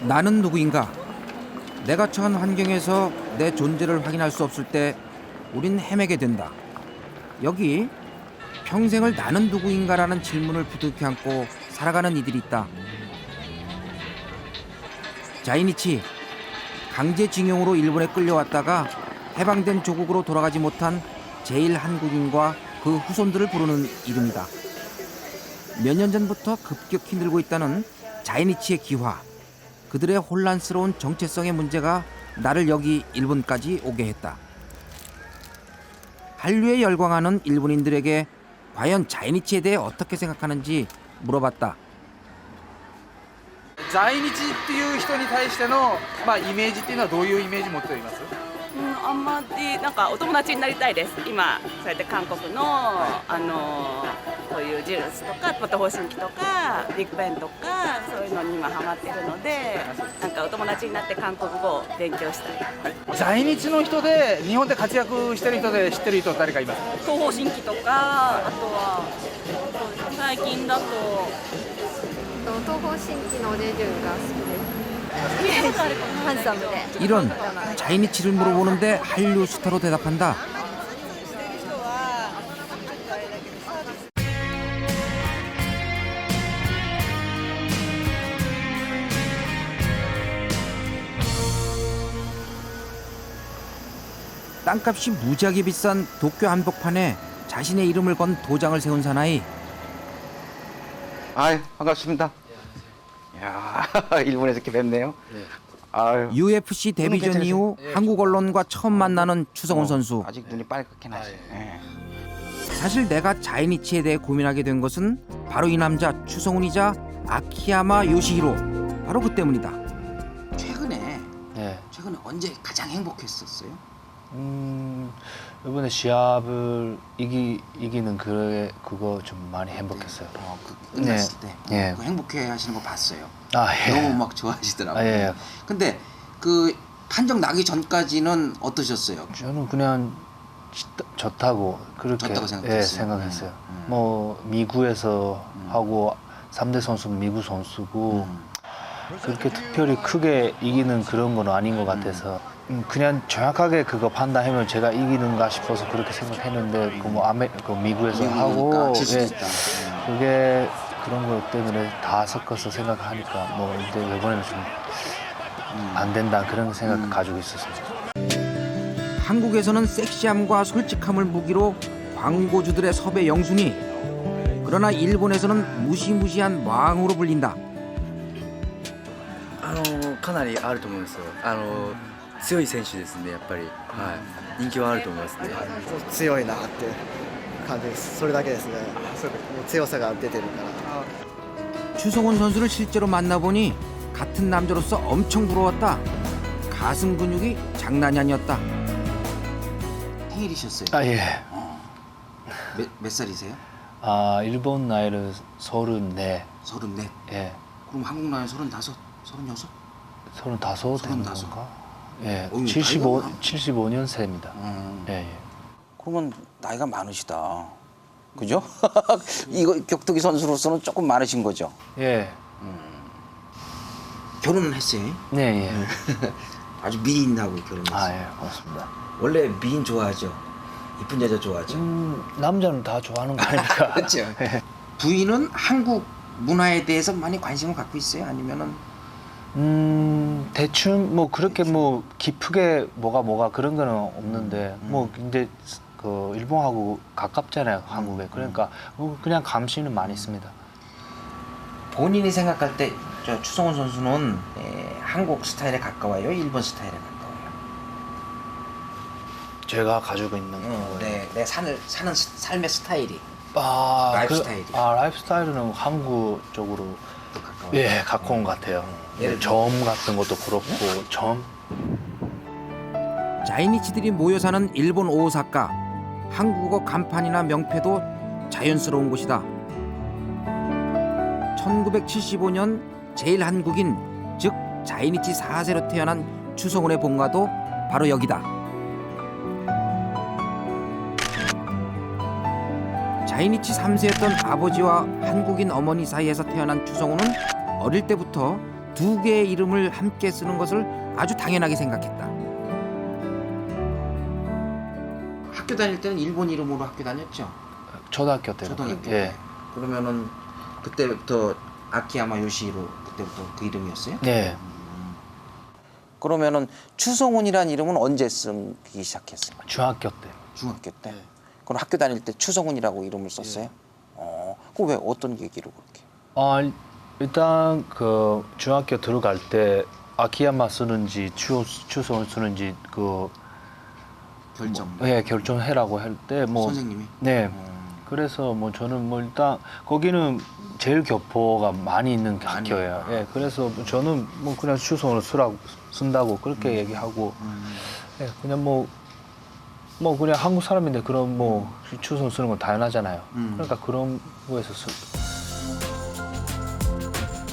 나는 누구인가? 내가 처한 환경에서 내 존재를 확인할 수 없을 때 우린 헤매게 된다. 여기 평생을 나는 누구인가라는 질문을 부둥켜 안고 살아가는 이들이 있다. 자이니치, 강제징용으로 일본에 끌려왔다가 해방된 조국으로 돌아가지 못한 제1한국인과 그 후손들을 부르는 이름이다. 몇 년 전부터 급격히 늘고 있다는 자이니치의 기화, 그들의 혼란스러운 정체성의 문제가 나를 여기 일본까지 오게 했다. 한류에 열광하는 일본인들에게 과연 자이니치에 대해 어떻게 생각하는지 물어봤다. 在日っていう人に対しての、イメージっていうのはどういうイメージ持っています？あんまりなんかお友達になりたいです。今そうやって韓国のこういうジュースとか東方神起とかビッグベンとかそういうのに今ハマってるので、なんかお友達になって韓国語を勉強したい。在日の人で日本で活躍してる人で知ってる人誰かいます？東方神起とかあとは最近だと東方神起のおじじゅんが好きです。ハンサムで。 이런 자이니치를 물어보는데 한류 스타로 대답한다. 땅값이 무지하게 비싼 도쿄 한복판에 자신의 이름을 건 도장을 세운 사나이. 아유, 반갑습니다. 야, 일본에서 이렇게 뵙네요. 아유, UFC 데뷔전 이후 한국 언론과 처음 만나는 추성훈 선수. 아직 눈이 빨갛게 나죠. 예. 사실 내가 자이니치에 대해 고민하게 된 것은 바로 이 남자 추성훈이자 아키야마 요시히로, 바로 그 때문이다. 최근에 네. 언제 가장 행복했었어요? 이번에 시합을 이기는 그거 좀 많이 행복했어요. 끝났을 때 예. 그 행복해 하시는 거 봤어요. 아, 예. 너무 막 좋아하시더라고요. 아, 예. 근데 그 판정 나기 전까지는 어떠셨어요? 저는 그냥 좋다고 그렇게 좋다고 생각했어요. 예, 생각했어요. 뭐 미국에서 하고 3대 선수는 미국 선수고 그렇게 특별히 크게 이기는 그런 건 아닌 것 같아서 그냥 정확하게 그거 판단하면 제가 이기는가 싶어서 그렇게 생각했는데 그 미국에서 하고 질수 예, 있다. 그게 그런 것 때문에 다 섞어서 생각하니까 뭐 이제 이번에는 좀 안 된다 그런 생각 가지고 있었어요. 한국에서는 섹시함과 솔직함을 무기로 광고주들의 섭외 영순위. 그러나 일본에서는 무시무시한 왕으로 불린다. かなりあると思うんですよ。強い選手ですね、やっぱり。はい。人気はあると思いますね。強いなって感じです。それだけですね。もう強さが出てるから。 추성훈 선수를 실제로 만나보니 같은 남자로서 엄청 부러웠다. 가슴 근육이 장난이 아니었다. 생일이셨어요? 아 예. 몇 살이세요? 아 일본 나이를 34. 34. 예. 그럼 한국 나이 35, 36? 35 되는 35. 건가? 예. 어이, 75년생입니다. 예, 예. 그러면 나이가 많으시다. 그죠? 이거 격투기 선수로서는 조금 많으신 거죠? 예. 결혼은 했어요? 네, 예. 아주 미인하고 결혼했어요. 아, 예. 고맙습니다. 원래 미인 좋아하죠? 이쁜 여자 좋아하죠? 남자는 다 좋아하는 거 아닙니까? 그렇죠. 예. 부인은 한국 문화에 대해서 많이 관심을 갖고 있어요? 아니면은 대충 뭐 그렇게 뭐 깊게 뭐가 그런 거는 없는데 뭐 이제 그 일본하고 가깝잖아요, 한국에. 그러니까 뭐 그냥 감시는 많이 있습니다. 본인이 생각할 때 저 추성훈 선수는 한국 스타일에 가까워요? 일본 스타일에 가까워요? 제가 가지고 있는 내 사는 삶의 스타일이 라이프 스타일이. 라이프 스타일은 한국 쪽으로 더 가까워요? 예 가까운 것 같아요. 예를 점 같은 것도 그렇고 점. 자이니치들이 모여 사는 일본 오사카. 한국어 간판이나 명패도 자연스러운 곳이다. 1975년 제1한국인, 즉 자이니치 4세로 태어난 추성훈의 본가도 바로 여기다. 자이니치 3세였던 아버지와 한국인 어머니 사이에서 태어난 추성훈은 어릴 때부터 두 개의 이름을 함께 쓰는 것을 아주 당연하게 생각했다. 학교 다닐 때는 일본 이름으로 학교 다녔죠? 초등학교 때. 초등학교 때. 예. 그러면은 그때부터 아키야마 요시히로 그때부터 그 이름이었어요? 예. 그러면은 추성훈이라는 이름은 언제 쓰기 시작했어요? 중학교 때. 중학교 때. 그럼 학교 다닐 때 추성훈이라고 이름을 썼어요? 그 왜 어떤 계기로 그렇게? 일단 그 중학교 들어갈 때 아키야마 쓰는지 추성훈 쓰는지 그 결정. 예, 결정해라고 할 때 뭐 선생님이. 네. 그래서 뭐 저는 뭐 일단 거기는 제일 교포가 많이 있는 학교예요. 예. 그래서 저는 뭐 그냥 추성훈을 쓴다고 그렇게 얘기하고 예, 그냥 뭐 그냥 한국 사람인데 그런 뭐 추성훈 쓰는 건 당연하잖아요. 그러니까 그런 거에서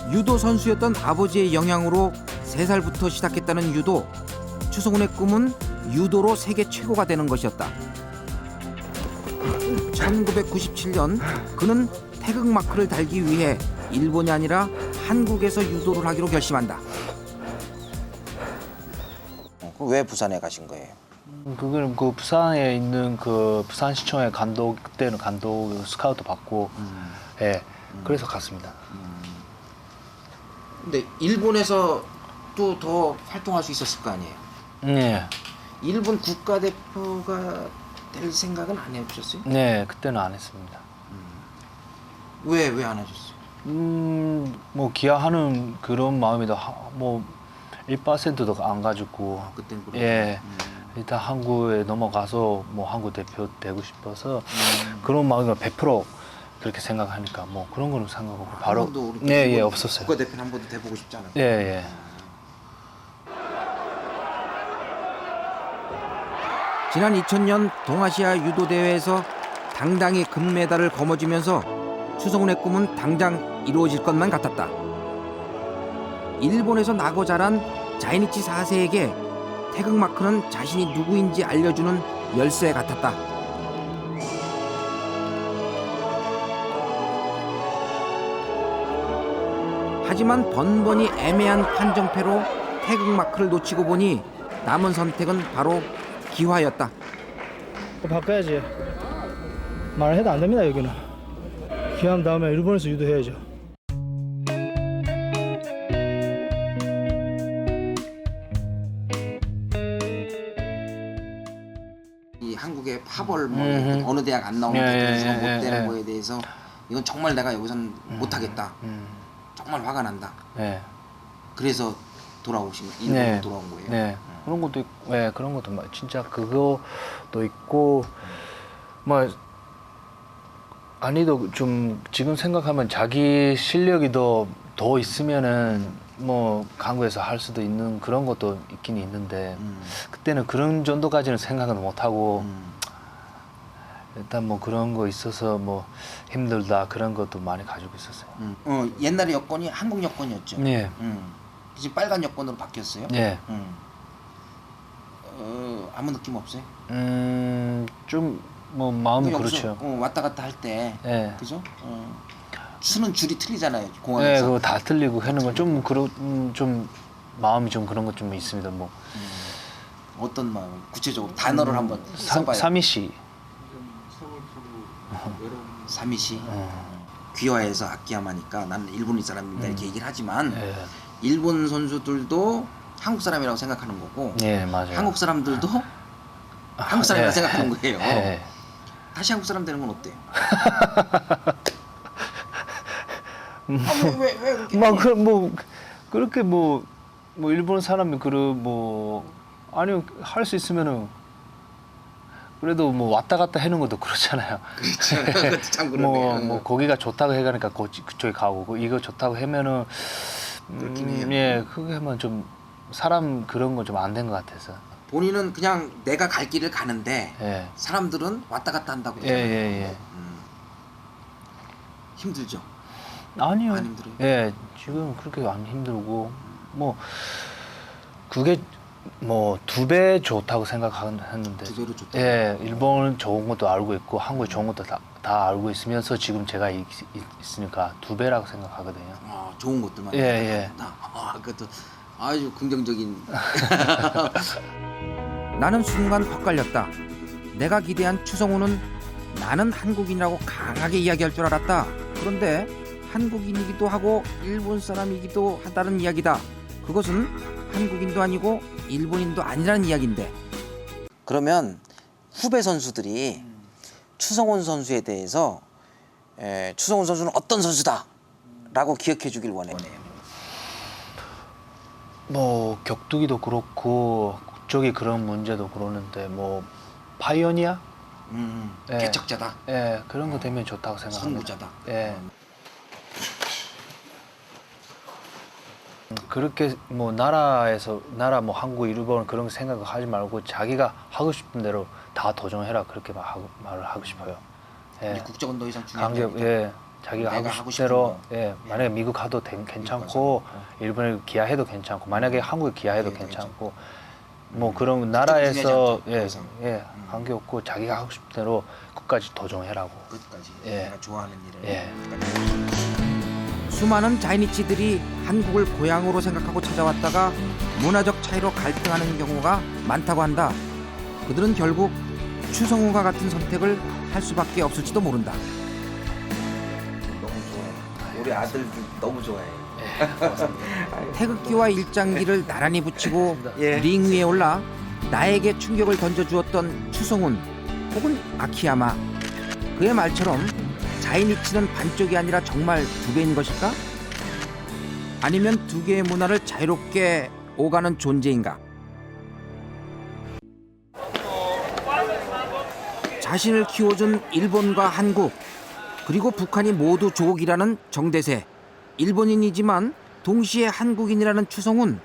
유도 선수였던 아버지의 영향으로 3살부터 시작했다는 유도. 추성훈의 꿈은 유도로 세계 최고가 되는 것이었다. 1997년 그는 태극마크를 달기 위해 일본이 아니라 한국에서 유도를 하기로 결심한다. 그럼 왜 부산에 가신 거예요? 그거는 그 부산에 있는 그 부산시청의 감독 그때는 감독 스카우트 받고 예 그래서 갔습니다. 근데 일본에서 또 더 활동할 수 있었을 거 아니에요? 네, 일본 국가대표가 될 생각은 안 해보셨어요? 네 그때는 안 했습니다. 왜 안 하셨어요? 뭐 기아하는 그런 마음이 뭐 1%도 안 가지고 그때는 그렇고. 예 일단 한국에 넘어가서 뭐 한국 대표 되고 싶어서 그런 마음이 100% 그렇게 생각하니까 뭐 그런 거는 상관없고 바로 네 없었어요. 국가대표는 한 번도 돼보고 싶지 않아요? 예. 지난 2000년 동아시아 유도 대회에서 당당히 금메달을 거머쥐면서 추성훈의 꿈은 당장 이루어질 것만 같았다. 일본에서 나고 자란 자이니치 4세에게 태극마크는 자신이 누구인지 알려주는 열쇠 같았다. 하지만 번번이 애매한 판정패로 태극마크를 놓치고 보니 남은 선택은 바로 기화였다. 바꿔야지. 말을 해도 안 됩니다 여기는. 기한 다음에 일본에서 유도해야죠. 이 한국의 파벌 뭐 어느 대학 안 나오는 대학에서 못 되는 거에 대해서 이건 정말 내가 여기선 못하겠다. 정말 화가 난다. 그래서 일본으로 돌아온 거예요. 네. 그런 것도 있고, 네, 그런 것도 진짜 그거도 있고, 뭐 아니도 좀 지금 생각하면 자기 실력이 더 있으면은 뭐 한국에서 할 수도 있는 그런 것도 있긴 있는데 그때는 그런 정도까지는 생각은 못 하고 일단 뭐 그런 거 있어서 뭐 힘들다 그런 것도 많이 가지고 있었어요. 옛날에 여권이 한국 여권이었죠. 네. 이제 빨간 여권으로 바뀌었어요. 네. 아무 느낌 없어요? 좀 뭐 마음이 그렇죠. 왔다 갔다 할 때, 네. 그죠? 수는 줄이 틀리잖아요, 네, 공항에서. 그거 다 틀리고 하는 건 좀 마음이 좀 그런 것 좀 있습니다. 뭐 어떤 마음? 구체적으로 단어를 한번 써봐요. 사미시. 사미시. 귀화해서 아키야마니까 나는 일본인 사람입니다 이렇게 얘기를 하지만 네. 일본 선수들도 한국 사람이라고 생각하는 거고 네, 맞아요. 한국 사람들도 한국 사람이라고 생각하는 거예요. 네. 다시 한국 사람 되는 건 어때요? 왜 그렇게? 뭐 그렇게 뭐 일본 사람이 아니요 할 수 있으면은 그래도 뭐 왔다 갔다 하는 것도 그렇잖아요. 그것도 참 그러네요. 뭐 거기가 좋다고 해가니까 그쪽에 가고 이거 좋다고 하면은 그렇긴 해요. 예 그게 하면 좀 사람 그런 거 좀 안 된 것 같아서. 본인은 그냥 내가 갈 길을 가는데 예. 사람들은 왔다 갔다 한다고 그러잖아요. 예. 힘들죠? 아니요. 안 힘들어요? 예, 지금 그렇게 안 힘들고 뭐 그게 뭐 2배 좋다고 생각했는데. 2배로 좋다. 예, 일본 좋은 것도 알고 있고 한국이 좋은 것도 다 알고 있으면서 지금 제가 있으니까 2배라고 생각하거든요. 아, 좋은 것들만. 예, 예. 그것도 아주 긍정적인. 나는 순간 헛갈렸다. 내가 기대한 추성훈은 나는 한국인이라고 강하게 이야기할 줄 알았다. 그런데 한국인이기도 하고 일본 사람이기도 하다는 이야기다. 그것은 한국인도 아니고 일본인도 아니라는 이야기인데. 그러면 후배 선수들이 추성훈 선수에 대해서 추성훈 선수는 어떤 선수다라고 기억해 주길 원해요. 뭐 격투기도 그렇고 국적이 그런 문제도 그러는데 뭐 파이오니아? 예. 개척자다. 예, 그런 거 되면 좋다고 생각합니다. 선구자다. 예. 그렇게 뭐 나라 뭐 한국, 일본 그런 거 생각을 하지 말고 자기가 하고 싶은 대로 다 도전해라 그렇게 말을 하고 싶어요. 예. 국적은 더 이상 중요하지 강제, 예. 자기가 내가 하고 하고 싶은 대로, 싶은 예. 만약에 미국 가도 괜찮고 일본에 기아해도 괜찮고 만약에 한국에 기아해도 괜찮고 뭐 그런 나라에서 관계없고 자기가 하고 싶은 대로 끝까지 도전해라고. 끝까지 예. 내가 좋아하는 일을. 예. 수많은 자이니치들이 한국을 고향으로 생각하고 찾아왔다가 문화적 차이로 갈등하는 경우가 많다고 한다. 그들은 결국 추성훈과 같은 선택을 할 수밖에 없을지도 모른다. 너무 좋아해. 우리 아들도 너무 좋아해. 태극기와 일장기를 나란히 붙이고 예. 링 위에 올라 나에게 충격을 던져주었던 추성훈 혹은 아키야마. 그의 말처럼 자이니치는 반쪽이 아니라 정말 2배인 것일까? 아니면 2개의 문화를 자유롭게 오가는 존재인가? 자신을 키워준 일본과 한국 그리고 북한이 모두 조국이라는 정대세. 일본인이지만 동시에 한국인이라는 추성훈.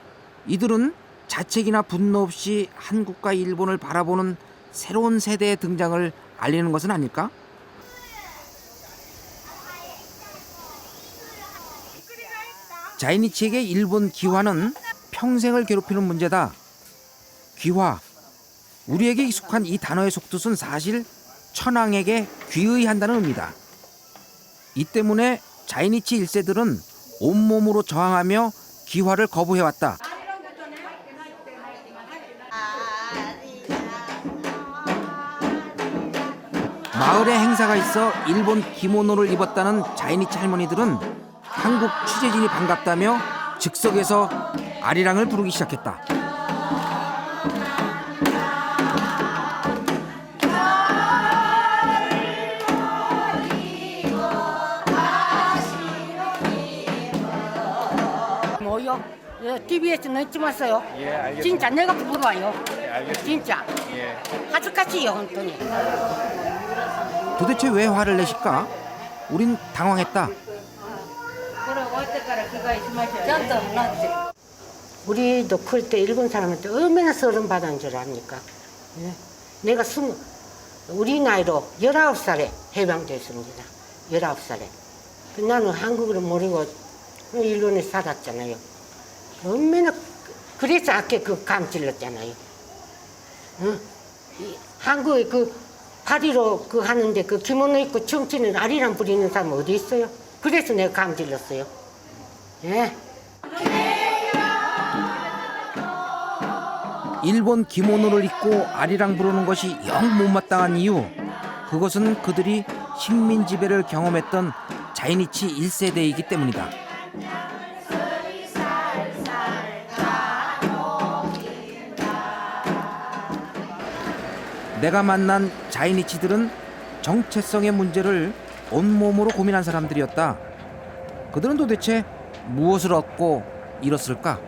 이들은 자책이나 분노 없이 한국과 일본을 바라보는 새로운 세대의 등장을 알리는 것은 아닐까? 자이니치에게 일본 기화는 평생을 괴롭히는 문제다. 귀화. 우리에게 익숙한 이 단어의 속뜻은 사실 천황에게 귀의한다는 의미다. 이 때문에 자이니치 1세들은 온몸으로 저항하며 귀화를 거부해왔다. 마을에 행사가 있어 일본 기모노를 입었다는 자이니치 할머니들은 한국 취재진이 반갑다며 즉석에서 아리랑을 부르기 시작했다. 뭐요? TV에서 넣지마어요. 예, 알겠습니다. 진짜 내가 부러워요. 예, 알겠습니다. 진짜. 예. 하즈카치요, 혼돈이. 도대체 왜 화를 내실까? 우린 당황했다. 우리도 클 때 일본 사람한테 얼마나 서름 받은 줄 압니까? 예? 내가 우리 나이로 19살에 해방됐습니다. 19살에. 나는 한국어를 모르고 일본에 살았잖아요. 얼마나 그래서 아까 그 감질렀잖아요. 응? 한국에 그 파리로 그 하는데 그 기모노 입고 춤추는 아리랑 부리는 사람 어디 있어요? 그래서 내가 감질렀어요. 예. 일본 기모노를 입고 아리랑 부르는 것이 영 못마땅한 이유. 그것은 그들이 식민 지배를 경험했던 자이니치 1세대이기 때문이다. 내가 만난 자이니치들은 정체성의 문제를 온몸으로 고민한 사람들이었다. 그들은 도대체 무엇을 얻고 잃었을까?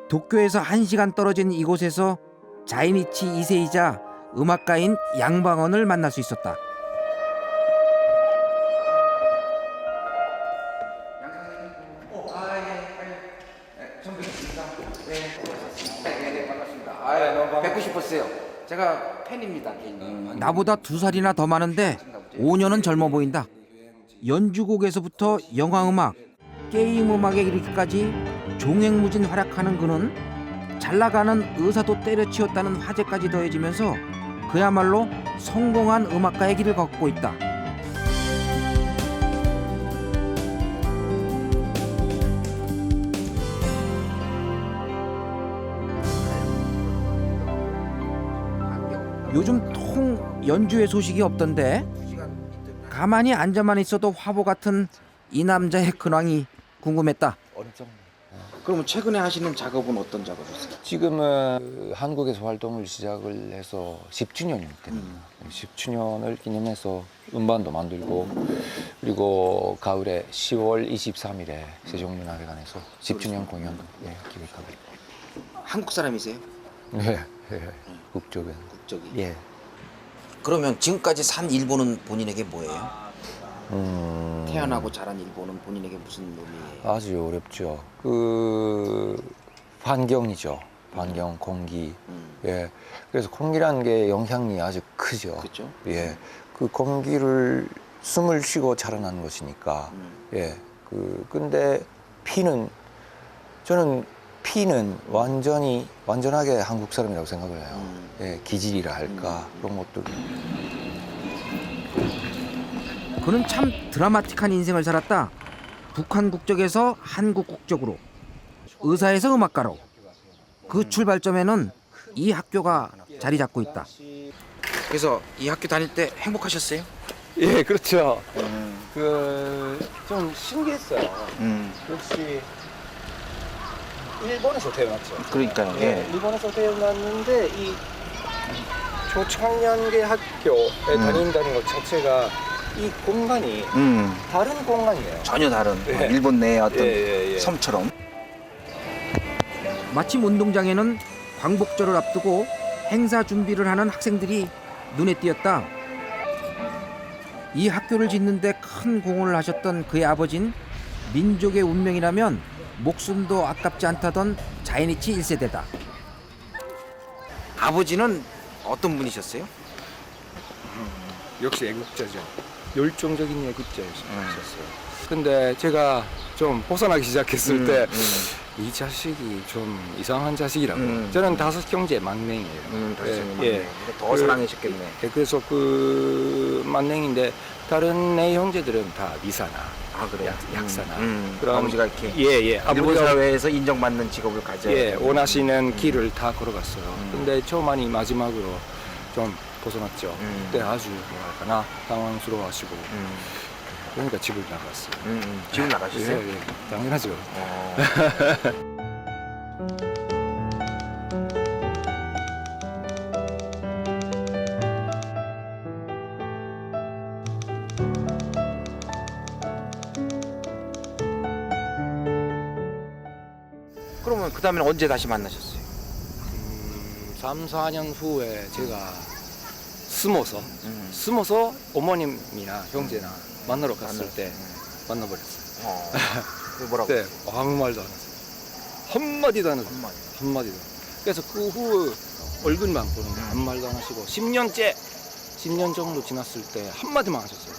도쿄에서 1시간 떨어진 이곳에서 자이니치 2세이자 음악가인 양방원을 만날 수 있었다. 뵙고 싶었어요. 제가 팬입니다. 나보다 2살이나 더 많은데 5년은 젊어 보인다. 연주곡에서부터 영화음악, 게임 음악에 이르기까지 종횡무진 활약하는 그는 잘 나가는 의사도 때려치웠다는 화제까지 더해지면서 그야말로 성공한 음악가의 길을 걷고 있다. 요즘 통 연주회 소식이 없던데 가만히 앉아만 있어도 화보 같은 이 남자의 근황이 궁금했다. 그러면 최근에 하시는 작업은 어떤 작업이세요? 지금은 한국에서 활동을 시작을 해서 10주년이 됩니다. 10주년을 기념해서 음반도 만들고 그리고 가을에 10월 23일에 세종문화회관에서 10주년 공연 기획하고 있고. 한국 사람이세요? 네, 국적은. 국적이. 예. 그러면 지금까지 산 일본은 본인에게 뭐예요? 태어나고 자란 일본은 본인에게 무슨 의미예요? 아주 어렵죠. 그 환경이죠. 환경, 공기. 예. 그래서 공기라는 게 영향이 아주 크죠. 그렇죠. 예. 그 공기를 숨을 쉬고 자라나는 것이니까. 예. 근데 저는 피는 완전하게 한국 사람이라고 생각을 해요. 예. 기질이라 할까. 그런 것들. 그는 참 드라마틱한 인생을 살았다. 북한 국적에서 한국 국적으로, 의사에서 음악가로. 그 출발점에는 이 학교가 자리 잡고 있다. 그래서 이 학교 다닐 때 행복하셨어요? 예, 그렇죠. 좀 신기했어요. 역시 일본에서 태어났죠. 그러니까요. 예, 일본에서 태어났는데 이 초창년계 학교에 다닌다는 것 자체가 이 공간이 다른 공간이에요. 전혀 다른 예. 일본 내의 어떤 예. 섬처럼. 마침 운동장에는 광복절을 앞두고 행사 준비를 하는 학생들이 눈에 띄었다. 이 학교를 짓는 데 큰 공헌을 하셨던 그의 아버진 민족의 운명이라면 목숨도 아깝지 않다던 자이니치 1세대다. 아버지는 어떤 분이셨어요? 역시 애국자죠. 열정적인 애국자였어요. 근데 제가 좀 벗어나기 시작했을 때 이 자식이 좀 이상한 자식이라고. 저는 5형제 막내이에요. 더 사랑하셨겠네. 그래서 그 만행인데 다른 내 형제들은 다 미사나, 그래요? 약사나. 그럼 아버지가 이렇게 일본 아버지가 사회에서 인정받는 직업을 가져야 원하시는 길을 다 걸어갔어요. 근데 저만이 마지막으로 좀 벗어났죠. 그때 아주 뭐랄까나 당황스러워하시고. 그러니까 집을 나갔어요. 집을 나가셨어요? 예, 당연하죠. 그러면 그 다음에는 언제 다시 만나셨어요? 3, 4년 후에 제가 숨어서 어머님이나 형제나 만나러 갔을 때 만나버렸어요. 뭐라고? 네, 아무 말도 안 했어요. 한마디도 안 했어요. 한마디도. 그래서 그 후 얼굴만 보는데 아무 말도 안 하시고 10년 정도 지났을 때 한마디만 하셨어요.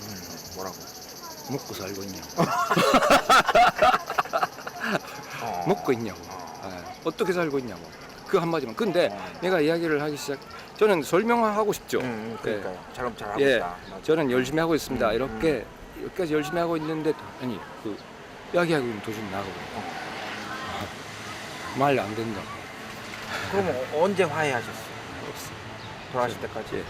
뭐라고? 먹고 살고 있냐고. 먹고 있냐고. 어떻게 살고 있냐고. 그 한마디만. 근데 내가 이야기를 하기 저는 설명하고 싶죠. 그러니까요. 잘 하고 예, 있다. 저는 열심히 하고 있습니다. 이렇게 여기까지 열심히 하고 있는데 아니 그 이야기하고 있는 도중에 나가고 말 안 된다. 그럼 언제 화해하셨어요? 없어. 돌아가실 때까지? 예.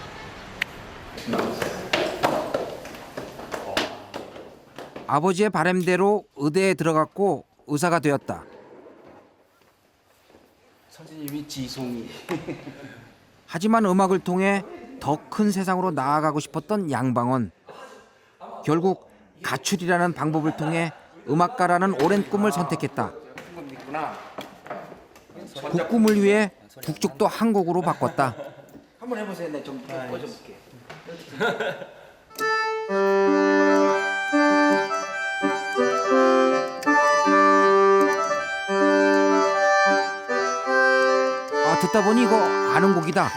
아버지의 바람대로 의대에 들어갔고 의사가 되었다. 선생님이 지송이. 하지만 음악을 통해 더 큰 세상으로 나아가고 싶었던 양방원. 결국 가출이라는 방법을 통해 음악가라는 오랜 꿈을 선택했다. 그 꿈을 위해 북쪽도 한 곡으로 바꿨다. 한번 해보세요. 네, 좀 꽂아볼게. 듣다 보니 이거 아는 곡이다.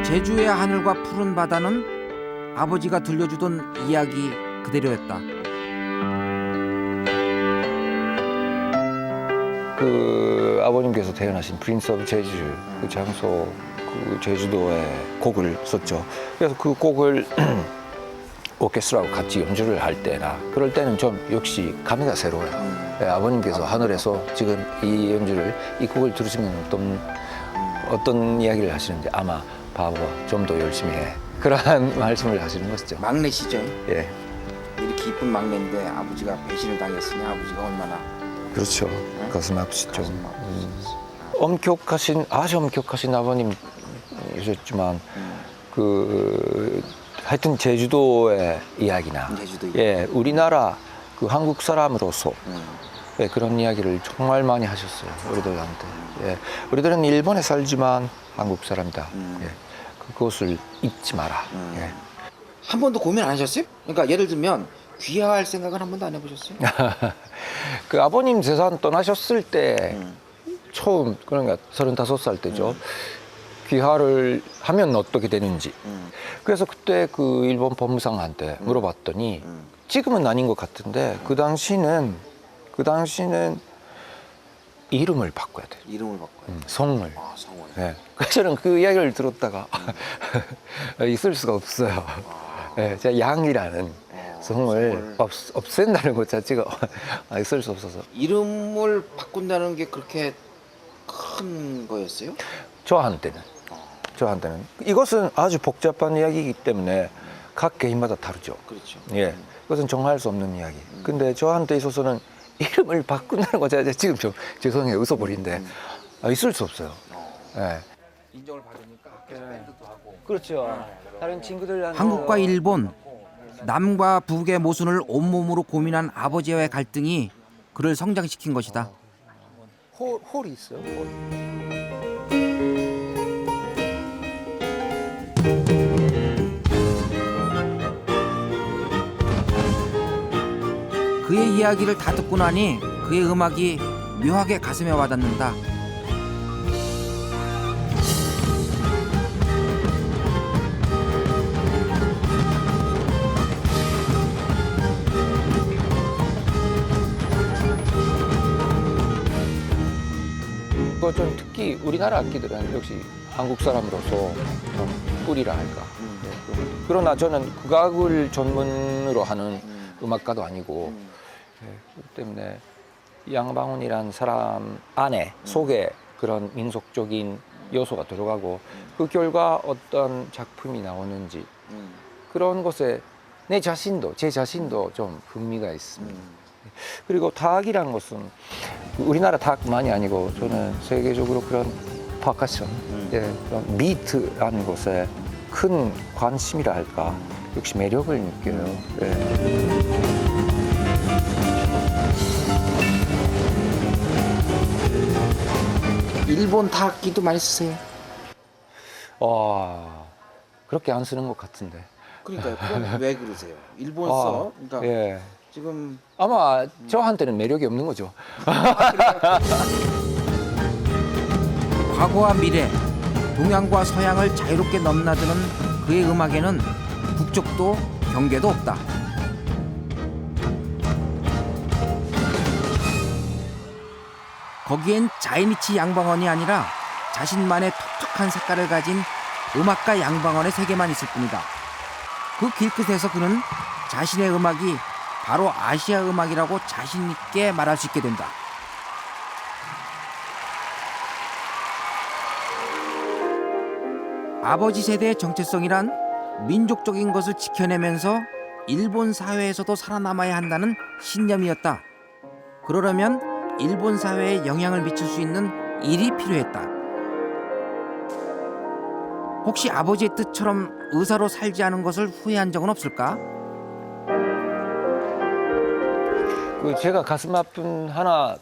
제주의 하늘과 푸른 바다는 아버지가 들려주던 이야기 그대로였다. 그 아버님께서 태어나신 프린스 오브 제주 그 장소 그 제주도에 곡을 썼죠. 그래서 그 곡을 오케스트라하고 같이 연주를 할 때나 그럴 때는 좀 역시 감회가 새로워요. 네, 아버님께서 하늘에서 지금 이 연주를 이 곡을 들으시면 어떤 이야기를 하시는지 아마 바보야 좀 더 열심히 해 그러한 말씀을 하시는 것이죠. 막내시죠? 예. 이렇게 이쁜 막내인데 아버지가 배신을 당했으니 아버지가 얼마나 그렇죠. 가슴 아프시죠. 아주 엄격하신 아버님이셨지만 그 하여튼 제주도의 이야기나 예 우리나라 그 한국 사람으로서 예, 그런 이야기를 정말 많이 하셨어요 우리들한테. 예, 우리들은 일본에 살지만 한국 사람이다. 예, 그것을 잊지 마라. 예. 한 번도 고민 안 하셨어요? 그러니까 예를 들면 귀화할 생각은 한 번도 안 해보셨어요? 그 아버님 세상 떠나셨을 때 처음 그러니까 35살 때죠. 귀화를 하면 어떻게 되는지. 그래서 그때 그 일본 법무상한테 물어봤더니 지금은 아닌 것 같은데 그 당시는 이름을 바꿔야 돼요. 이름을 바꿔요? 성을. 아, 성을. 네. 그래서 저는 그 이야기를 들었다가 있을 수가 없어요. 네, 제가 양이라는 성을 없앤다는 것 자체가 있을 수 없어서. 이름을 바꾼다는 게 그렇게 큰 거였어요? 저한테는 이것은 아주 복잡한 이야기이기 때문에 각 개인마다 다르죠. 그렇죠. 예, 이것은 정할 수 없는 이야기. 근데 저한테 있어서는 이름을 바꾼다는 거 자체 지금 좀 죄송해요 웃어버린데 있을 수 없어요. 예. 인정을 받으니까 학교에서 밴드도 하고. 그렇죠. 다른 친구들한테 한국과 일본, 남과 북의 모순을 온몸으로 고민한 아버지와의 갈등이 그를 성장시킨 것이다. 홀이 있어요. 그의 이야기를 다 듣고 나니 그의 음악이 묘하게 가슴에 와닿는다. 좀 특히 우리나라 악기들은 역시 한국 사람으로서 좀 뿌리라 할까. 그러나 저는 국악을 전문으로 하는 음악가도 아니고 그렇기 때문에 양방원이란 사람 안에 속에 그런 민속적인 요소가 들어가고 그 결과 어떤 작품이 나오는지 그런 것에 제 자신도 좀 흥미가 있습니다. 그리고 타악이란 것은 우리나라 타악만이 아니고 저는 세계적으로 그런 퍼커션, 그런 비트라는 것에 큰 관심이라 할까 역시 매력을 느껴요. 일본 타악기도 많이 쓰세요? 그렇게 안 쓰는 것 같은데. 그러니까요. 그럼 왜 그러세요? 일본 써. 그러니까 예. 지금 아마 저한테는 매력이 없는 거죠. 과거와 미래, 동양과 서양을 자유롭게 넘나드는 그의 음악에는 국적도 경계도 없다. 거기엔 자이니치 양방원이 아니라 자신만의 독특한 색깔을 가진 음악가 양방원의 세계만 있을 뿐이다. 그 길끝에서 그는 자신의 음악이 바로 아시아 음악이라고 자신 있게 말할 수 있게 된다. 아버지 세대의 정체성이란 민족적인 것을 지켜내면서 일본 사회에서도 살아남아야 한다는 신념이었다. 그러려면 일본 사회에 영향을 미칠 수 있는 일이 필요했다. 혹시 아버지의 뜻처럼 의사로 살지 않은 것을 후회한 적은 없을까? 제가 가슴 아픈 하나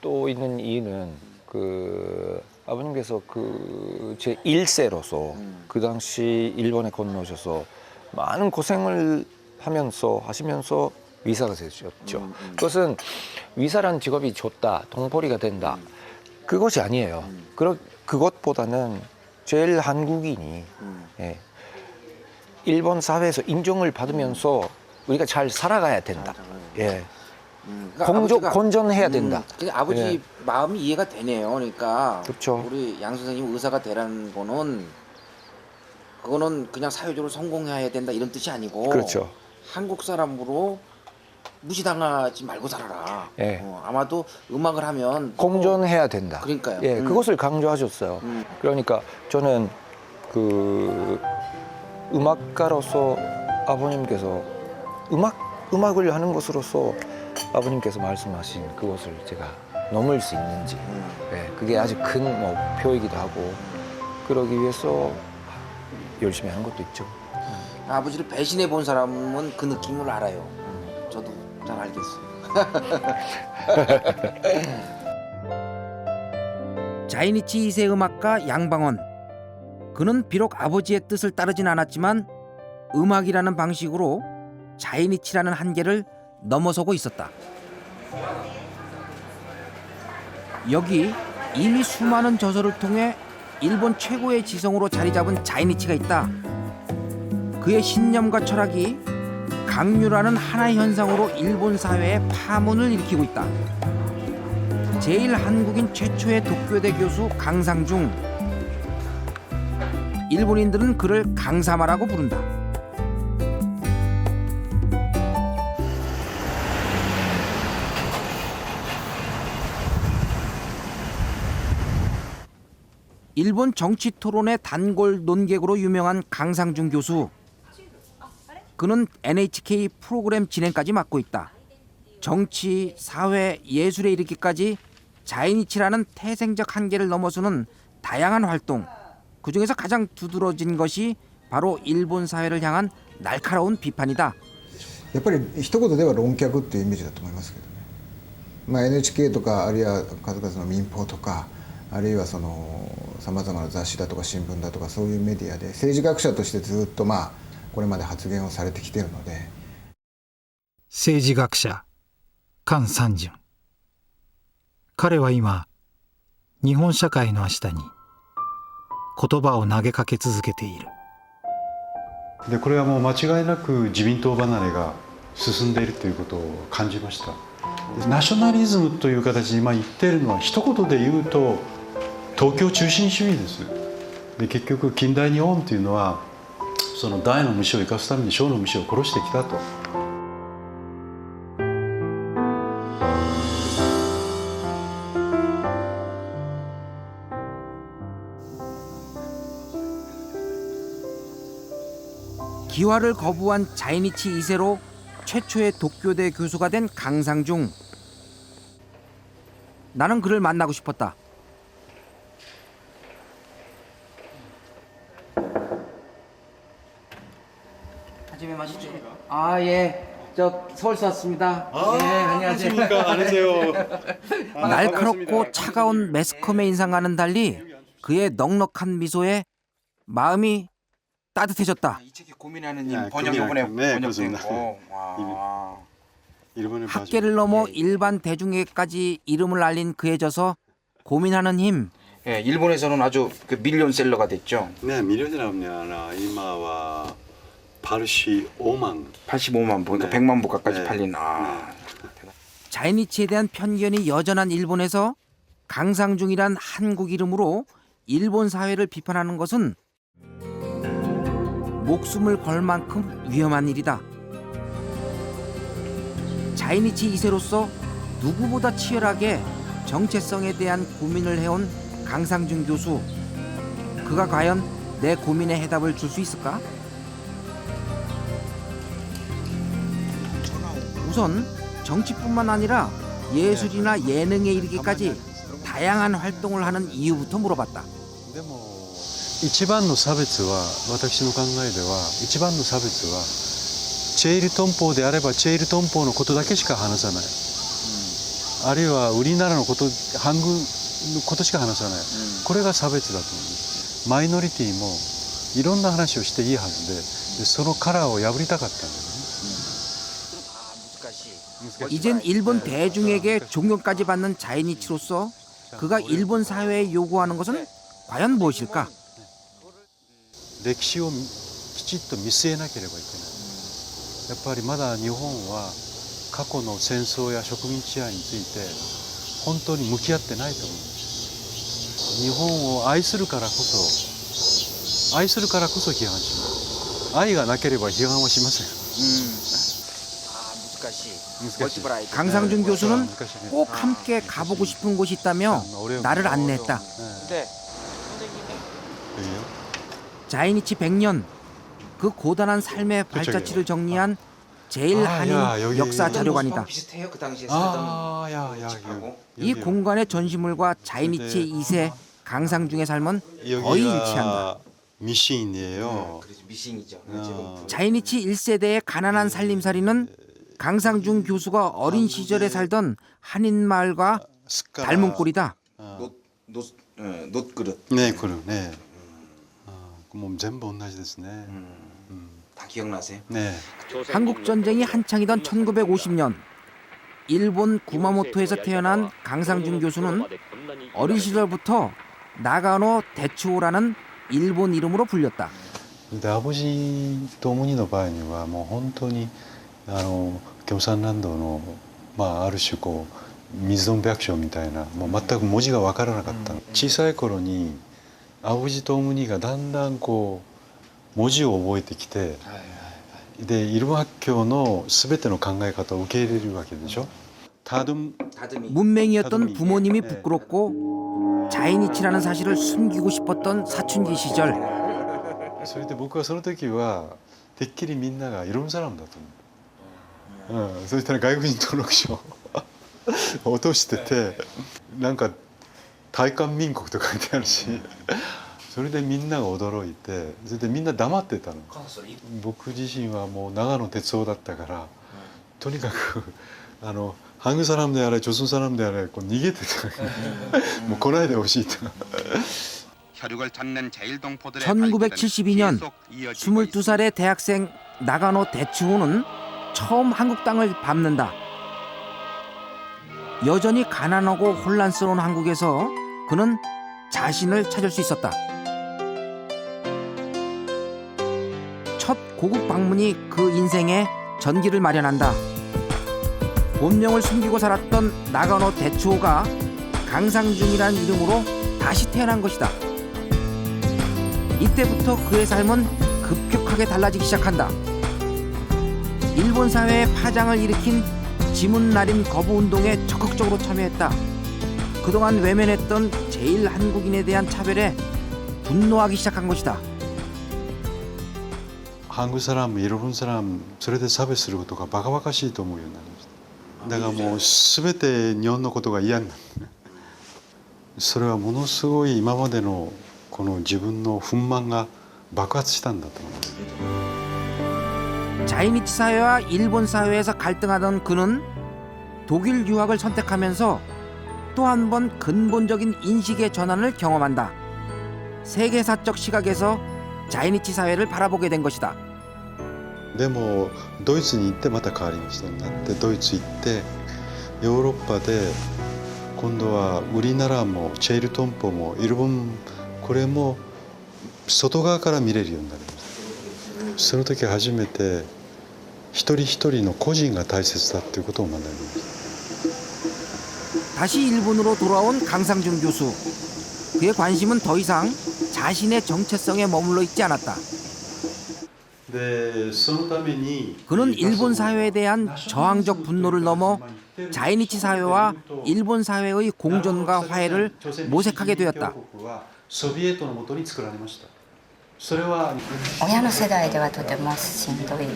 또 있는 이유는 아버님께서 제 1세로서 그 당시 일본에 건너오셔서 많은 고생을 하시면서 의사가 되셨죠. 그것은 의사란 직업이 좋다, 돈벌이가 된다. 그것이 아니에요. 그것보다는 제일 한국인이 예, 일본 사회에서 인정을 받으면서 우리가 잘 살아가야 된다. 예. 그러니까 건전해야 된다. 그러니까 아버지 예. 마음이 이해가 되네요. 그러니까 그렇죠. 우리 양 선생님 의사가 되라는 거는 그거는 그냥 사회적으로 성공해야 된다 이런 뜻이 아니고 그렇죠. 한국 사람으로 무시당하지 말고 살아라. 예. 아마도 음악을 하면 공존해야 된다. 그러니까요. 예, 그것을 강조하셨어요. 그러니까 저는 그 음악가로서 아버님께서 음악을 하는 것으로서 아버님께서 말씀하신 그것을 제가 넘을 수 있는지, 예, 그게 아주 큰 목표이기도 하고 그러기 위해서 열심히 하는 것도 있죠. 아버지를 배신해 본 사람은 그 느낌을 알아요. 저도 잘 알겠어요. 자이니치 2세 음악가 양방원. 그는 비록 아버지의 뜻을 따르진 않았지만 음악이라는 방식으로 자이니치라는 한계를 넘어서고 있었다. 여기 이미 수많은 저서를 통해 일본 최고의 지성으로 자리 잡은 자이니치가 있다. 그의 신념과 철학이 강류라는 하나의 현상으로 일본 사회에 파문을 일으키고 있다. 제일 한국인 최초의 도쿄대 교수 강상중. 일본인들은 그를 강사마라고 부른다. 일본 정치 토론의 단골 논객으로 유명한 강상중 교수. 그는 NHK 프로그램 진행까지 맡고 있다. 정치, 사회, 예술에 이르기까지 자이니치라는 태생적 한계를 넘어서는 다양한 활동. 그중에서 가장 두드러진 것이 바로 일본 사회를 향한 날카로운 비판이다. やっぱり一言では論客っていうイメージだと思いますけどね。まあ NHK とかあるいは数々の民放とかあるいはそのさまざまな雑誌だとか新聞だとかそういうメディアで政治学者としてずっとまあこれまで発言をされてきているので。政治学者菅三淳。彼は今日本社会の明日に言葉を投げかけ続けている。でこれはもう間違いなく自民党離れが進んでいるということを感じました。ナショナリズムという形で今言っているのは一言で言うと東京中心主義です。で結局近代日本というのはその大の虫を生かすために小の虫を殺してきたと。기화를 거부한 자이니치 2세로 최초의 도쿄대 교수가 된 강상중. 나는 그를 만나고 싶었다. 하지메 마시죠. 아 예, 저 서울서 왔습니다. 예, 안녕하세요. 안녕하세요. 날카롭고 차가운 매스컴의 인상과는 달리 그의 넉넉한 미소에 마음이 따뜻해졌다. 이 책이 고민하는 님 번역 이번에 번역된 거. 와. 학계를 넘어 일반 대중에게까지 이름을 알린 그의 저서 고민하는 힘. 예, 일본에서는 아주 그 밀리언셀러가 됐죠. 네, 밀리언이 아니라 이마와 85만 부, 그러니까 네. 100만 부 가까이 네. 팔린. 아. 자이니치에 대한 편견이 여전한 일본에서 강상중이란 한국 이름으로 일본 사회를 비판하는 것은 목숨을 걸 만큼 위험한 일이다. 자이니치 2세로서 누구보다 치열하게 정체성에 대한 고민을 해온 강상중 교수. 그가 과연 내 고민에 해답을 줄 수 있을까? 우선 정치뿐만 아니라 예술이나 예능에 이르기까지 다양한 활동을 하는 이유부터 물어봤다. 一番の差別は私の考えでは一番の差別はチェイルトンポであればチェイルトンポのことだけしか話さない、あるいはウリナラのこと半軍のことしか話さない、これが差別だと思う。マイノリティもいろんな話をしていいはずで、そのカラーを破りたかったんだよね。 이젠 일본 대중에게 존경까지 받는 자이니치로서 그가 일본 사회에 요구하는 것은 과연 무엇일까? 歴史をきちっと見据えなければいけない。やっぱりまだ日本は過去の戦争や植民地支配について本当に向き合ってないと思うんです。日本を愛するからこそ批判します。愛がなければ批判はしません。강상준 교수는 꼭 함께 가보고 싶은 곳이 있다며 나를 안내했다. 자이니치 100년, 그 고단한 삶의 발자취를 정리한 제일 한인 역사 자료관이다. 비슷해요. 그 당시에 쓰던 이 공간의 전시물과 자이니치 2세 강상중의 삶은 거의 일치한다. 미신이에요. 미신이죠. 자이니치 1세대의 가난한 살림살이는 강상중 교수가 어린 시절에 살던 한인 마을과 닮은 꼴이다. 놋그릇. 네, 그릇. 네. 뭐 전부 同じですね. 다 기억나세요? 네. 한국 전쟁이 한창이던 1950년 일본 구마모토에서 태어난 강상중 교수는 어린 시절부터 나가노 대추오라는 일본 이름으로 불렸다. アボジとモニの場合にはもう本当に共産乱動のある種こう水飲白書みたいなもう全く文字が分からなかった。小さい頃にアボジとモニがだんだんこう文字を覚えてきて、でイルマ発教の全ての考え方を受け入れるわけでしょ。 문맹이었던 부모님이 부끄럽고 자이니치라는 사실을 숨기고 싶었던 사춘기 시절. それで僕はその時はてっきりみんながいろんなサラムだと思う。そしたら外国人登録書を落としてて、なんか大韓民国と書いてあるし、それでみんなが驚いて、それでみんな黙ってたの。僕自身はもう長野哲夫だったから、とにかく한국 사람であれ、조선 사람であれ、こう逃げてた。もう来ないでほしいと。 1972년 22살의 대학생 나가노 대추호는 처음 한국 땅을 밟는다. 여전히 가난하고 혼란스러운 한국에서 그는 자신을 찾을 수 있었다. 첫 고국 방문이 그 인생에 전기를 마련한다. 본명을 숨기고 살았던 나가노 대추호가 강상중이라는 이름으로 다시 태어난 것이다. 이때부터 그의 삶은 급격하게 달라지기 시작한다. 일본 사회에 파장을 일으킨 지문날인 거부운동에 적극적으로 참여했다. 그동안 외면했던 제일 한국인에 대한 차별에 분노하기 시작한 것이다. 한국 사람, 일본 사람, それで差別することがバカバカしいと思うようになりました。だからもう全て日本のことが嫌になって、それはものすごい今までのこの自分の憤懣が爆発したんだと思います。 자이니치 사회와 일본 사회에서 갈등하던 그는 독일 유학을 선택하면서 또 한 번 근본적인 인식의 전환을 경험한다. 세계사적 시각에서 자이니치 사회를 바라보게 된 것이다. でもドイツに行ってまた変わりましたなってドイツ行ってヨーロッパで今度はウリナラもチェイルトンポもイルボンこれも外側から見れるようになりました。その時初めて一人一人の個人が大切だということを学びました。 다시 일본으로 돌아온 강상중 교수. 그의 관심은 더 이상 자신의 정체성에 머물러 있지 않았다. 그는 일본 사회에 대한 저항적 분노를 넘어 자이니치 사회와 일본 사회의 공존과 화해를 모색하게 되었다. 親の世代ではとてもしんどい思いを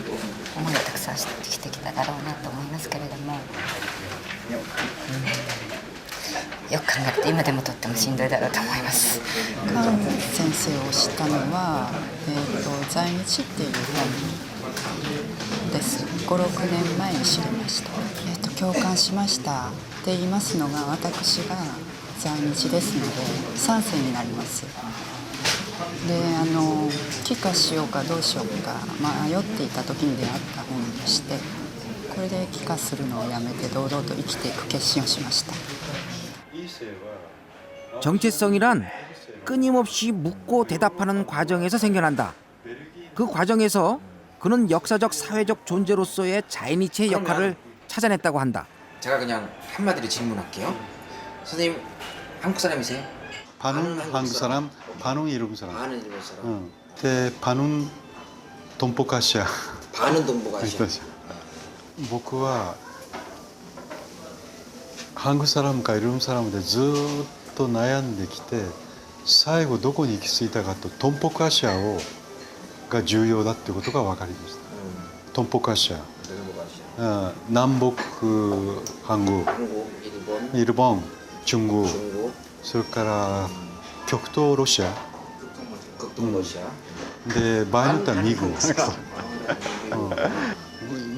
たくさんしてきただろうなと思いますけれども、よく考えると今でもとってもしんどいだろうと思います。カン先生を知ったのは、在日っていう本です。5、6年前に知りました。共感しましたって言いますのが私が在日ですので3世になります。で帰化しようかどうしようか迷っていた時に出会った本でして、これで帰化するのをやめて堂々と生きていく決心をしました。 정체성이란 끊임없이 묻고 대답하는 과정에서 생겨난다. 그 과정에서 그는 역사적 사회적 존재로서의 자이니치의 역할을 찾아냈다고 한다. 제가 그냥 한마디로 질문할게요. 선생님 한국 사람이세요? 반은 한국 사람, 반은 일본 사람. 반은 일본 사람. 응. 반은 동북아시아. 반은 동북아시아. 僕は 한국 사람か일본 사람でずっと悩んできて最後どこに行き着いたかと東北アジアが重要だっていうことが分かりました。東北アジア、南北韓国、日本、中国、それから極東ロシア、で場合によってはミグ、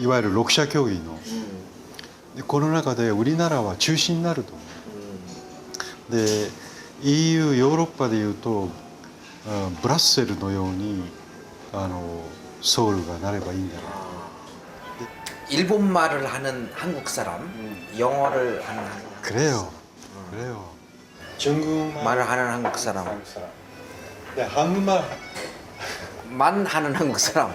いわゆる6者協議の。でこの中でウリナラは中心になると思う。で EU ヨーロッパでいうとブラッセルのようにソウルがなればいいんじゃないか。 일본말을 하는 한국 사람, 영어를 하는 한국 그래요. 그래요. 중국말을 하는 한국 사람, 네, 한국말만 하는 한국 사람.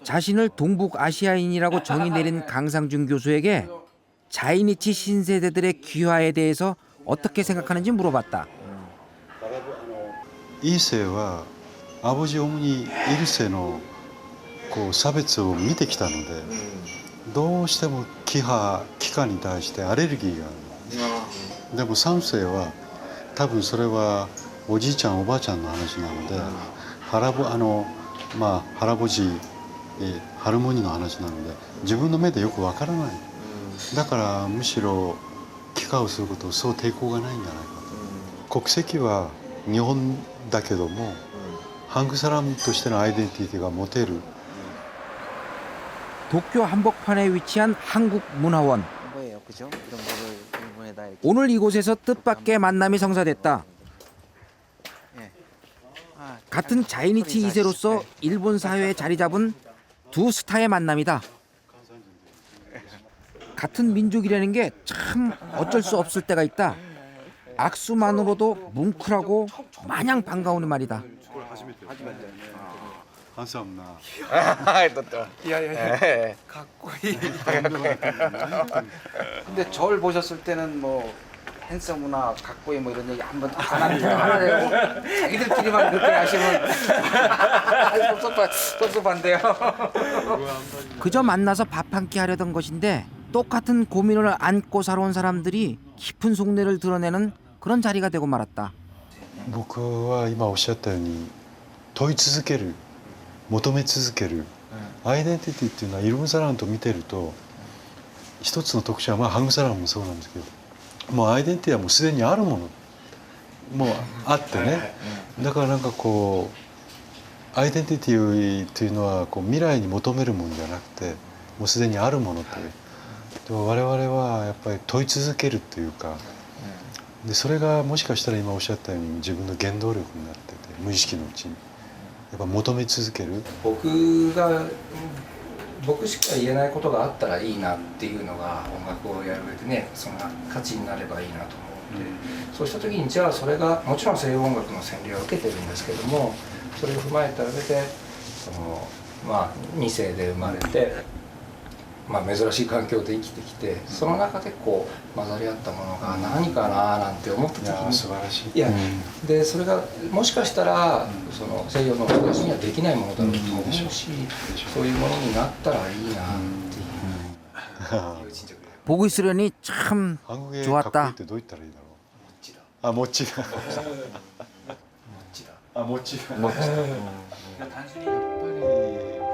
자신을 동북아시아인이라고 정의 내린 강상준 교수에게 자이니치 신세대들의 귀화에 대해서 어떻게 생각하는지 물어봤다. 2世はアボジ主に1世のこう差別を見てきたので、どうしても帰化に対してアレルギーがある。でも3世は多分それはおじいちゃんおばあちゃんの話なので、原ぼじハルモニーの話なので自分の目でよくわからない。だからむしろ帰化をすることをそう抵抗がないんじゃないかと。国籍は日本だけども、한국 사람としてのアイデンティティが持てる。 도쿄 한복판에 위치한 한국문화원. 오늘 이곳에서 뜻밖의 만남이 성사됐다. 같은 자이니치 2세로서 일본 사회에 자리 잡은 두 스타의 만남이다. 같은 민족이라는 게 참 어쩔 수 없을 때가 있다. 악수만으로도 뭉클하고 마냥 반가운 말이다. 감사합니다. 야야야. 가꼬이. 근데 저를 보셨을 때는 뭐 핸섬이나 가꼬이 뭐 이런 얘기 한번 안 하는데 자기들끼리만 그렇게 하시면 섭섭한데요. 그저 만나서 밥 한 끼 하려던 것인데 똑같은 고민을 안고 살아온 사람들이 깊은 속내를 드러내는 그런 자리가 되고 말았다. 僕は今おっしゃったように問い続ける、求め続けるアイデンティティっていうのはイルブンサランと見てると一つの特徴はハングサランもそうなんですけど、もうアイデンティティはもうすでにあるものもうあってね、だからなんかこうアイデンティティというのはこう未来に求めるものじゃなくてもうすでにあるものという。でも我々はやっぱり問い続けるというか、でそれがもしかしたら今おっしゃったように自分の原動力になってて無意識のうちにやっぱ求め続ける。僕しか言えないことがあったらいいなっていうのが音楽をやる上でね、そんな価値になればいいなと思って、そうした時にじゃあそれがもちろん西洋音楽の洗礼を受けてるんですけども、それを踏まえた上で2世で生まれて、珍しい環境で生きてきて、その中でこう混ざり合ったものが何かななんて思った時に、素晴らしい。いや、でそれがもしかしたらその西洋の人たちにはできないものだろうと思うし、そういうものになったらいいなっていう。 보고 있으려니 참 좋았다. 아 멋지다. 아 멋지다.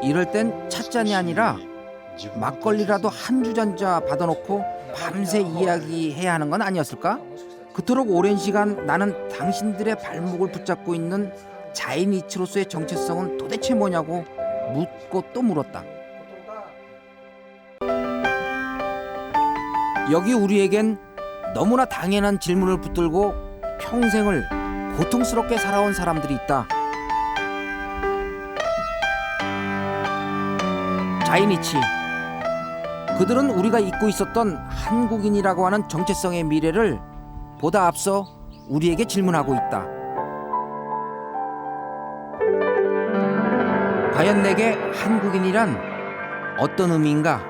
이럴 땐 찻잔이 아니라 막걸리라도 한 주잔자 받아놓고 밤새 이야기해야 하는 건 아니었을까? 그토록 오랜 시간 나는 당신들의 발목을 붙잡고 있는 자이니치로서의 정체성은 도대체 뭐냐고 묻고 또 물었다. 여기 우리에겐 너무나 당연한 질문을 붙들고 평생을 고통스럽게 살아온 사람들이 있다. 자이니치. 그들은 우리가 잊고 있었던 한국인이라고 하는 정체성의 미래를 보다 앞서 우리에게 질문하고 있다. 과연 내게 한국인이란 어떤 의미인가?